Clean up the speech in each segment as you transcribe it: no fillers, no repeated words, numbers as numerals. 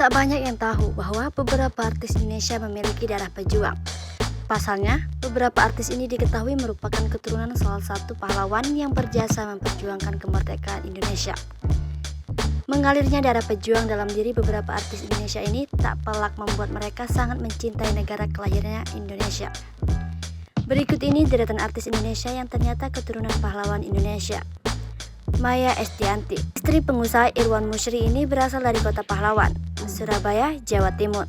Tak banyak yang tahu bahwa beberapa artis Indonesia memiliki darah pejuang. Pasalnya, beberapa artis ini diketahui merupakan keturunan salah satu pahlawan yang berjasa memperjuangkan kemerdekaan Indonesia. Mengalirnya darah pejuang dalam diri beberapa artis Indonesia ini tak pelak membuat mereka sangat mencintai negara kelahirannya Indonesia. Berikut ini deretan artis Indonesia yang ternyata keturunan pahlawan Indonesia. Maya Estianty, istri pengusaha Irwan Musyri ini berasal dari kota pahlawan, Surabaya, Jawa Timur.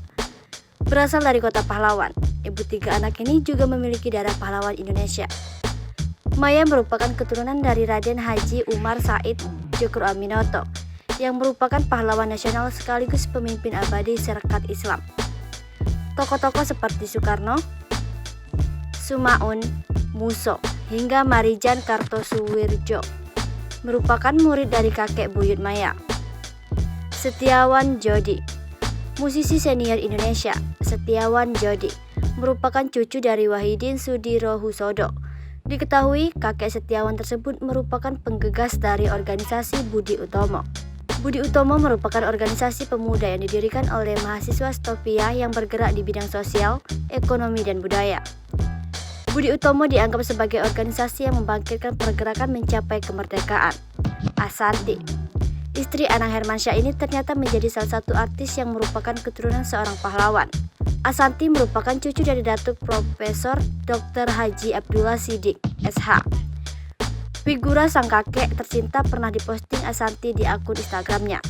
Berasal dari kota pahlawan, ibu tiga anak ini juga memiliki darah pahlawan Indonesia. Maya merupakan keturunan dari Raden Haji Umar Said Djokroaminoto, yang merupakan pahlawan nasional sekaligus pemimpin abadi Sarekat Islam. Tokoh-tokoh seperti Soekarno, Sumaun, Muso, hingga Marijan Kartosuwirjo merupakan murid dari kakek buyut Maya. Setiawan Djodi, musisi senior Indonesia. Setiawan Djodi merupakan cucu dari Wahidin Sudirohusodo. Diketahui kakek Setiawan tersebut merupakan penggegas dari organisasi Budi Utomo. Budi Utomo merupakan organisasi pemuda yang didirikan oleh mahasiswa Stopia yang bergerak di bidang sosial, ekonomi, dan budaya. Budi Utomo dianggap sebagai organisasi yang membangkitkan pergerakan mencapai kemerdekaan. Ashanty, istri Anang Hermansyah ini ternyata menjadi salah satu artis yang merupakan keturunan seorang pahlawan. Ashanty merupakan cucu dari Datuk Profesor Dr. Haji Abdullah Siddiq, SH. Figura sang kakek tercinta pernah diposting Ashanty di akun Instagramnya.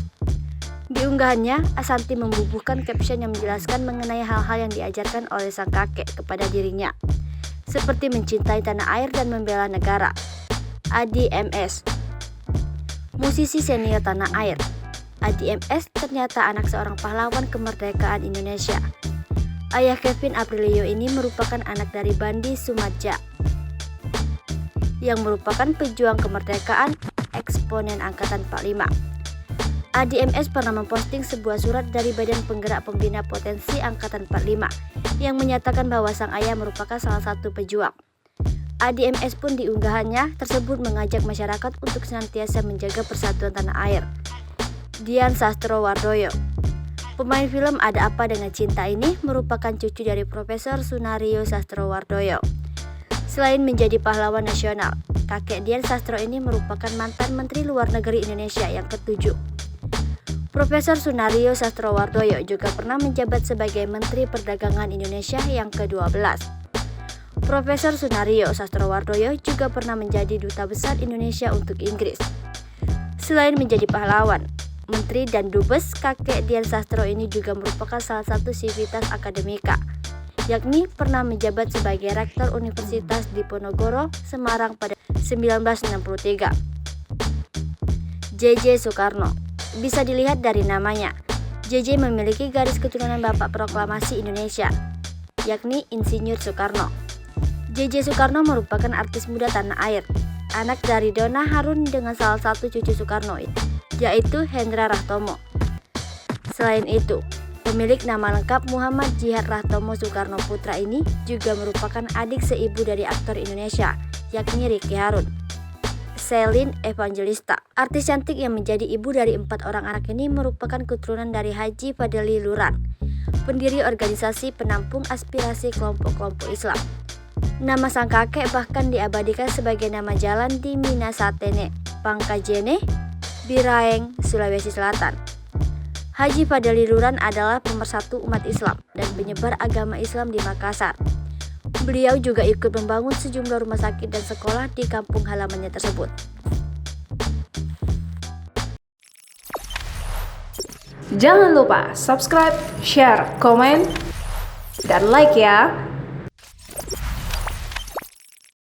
Di unggahannya, Ashanty membubuhkan caption yang menjelaskan mengenai hal-hal yang diajarkan oleh sang kakek kepada dirinya, seperti mencintai tanah air dan membela negara. Adi MS, musisi senior tanah air. Adi MS ternyata anak seorang pahlawan kemerdekaan Indonesia. Ayah Kevin Aprilio ini merupakan anak dari Bandi Sumadja, yang merupakan pejuang kemerdekaan eksponen Angkatan 45. Adi MS pernah memposting sebuah surat dari Badan Penggerak Pembina Potensi Angkatan 45 yang menyatakan bahwa sang ayah merupakan salah satu pejuang. Adi MS pun di unggahannya tersebut mengajak masyarakat untuk senantiasa menjaga persatuan tanah air. Dian Sastrowardoyo, pemain film Ada Apa Dengan Cinta ini merupakan cucu dari Profesor Sunario Sastrowardoyo. Selain menjadi pahlawan nasional, kakek Dian Sastro ini merupakan mantan Menteri Luar Negeri Indonesia yang ke-7. Profesor Sunario Sastrowardoyo juga pernah menjabat sebagai Menteri Perdagangan Indonesia yang ke-12. Profesor Sunario Sastrowardoyo juga pernah menjadi Duta Besar Indonesia untuk Inggris. Selain menjadi pahlawan, Menteri dan Dubes, kakek Dian Sastro ini juga merupakan salah satu sivitas akademika, yakni pernah menjabat sebagai Rektor Universitas Diponegoro, Semarang pada 1963. JJ Soekarno, bisa dilihat dari namanya, JJ memiliki garis keturunan Bapak Proklamasi Indonesia, yakni Insinyur Soekarno. JJ Soekarno merupakan artis muda tanah air, anak dari Donna Harun dengan salah satu cucu Soekarno, yaitu Hendra Rahtomo. Selain itu, pemilik nama lengkap Muhammad Djihad Rahtomo Soekarno Putra ini juga merupakan adik seibu dari aktor Indonesia, yakni Ricky Harun. Celine Evangelista, artis cantik yang menjadi ibu dari 4 orang anak ini merupakan keturunan dari Haji Fadli Luran, pendiri organisasi penampung aspirasi kelompok-kelompok Islam. Nama sang kakek bahkan diabadikan sebagai nama jalan di Minasatene, Pangkajene, Biraeng, Sulawesi Selatan. Haji Fadli Luran adalah pemersatu umat Islam dan penyebar agama Islam di Makassar. Beliau juga ikut membangun sejumlah rumah sakit dan sekolah di kampung halamannya tersebut. Jangan lupa subscribe, share, komen, dan like ya!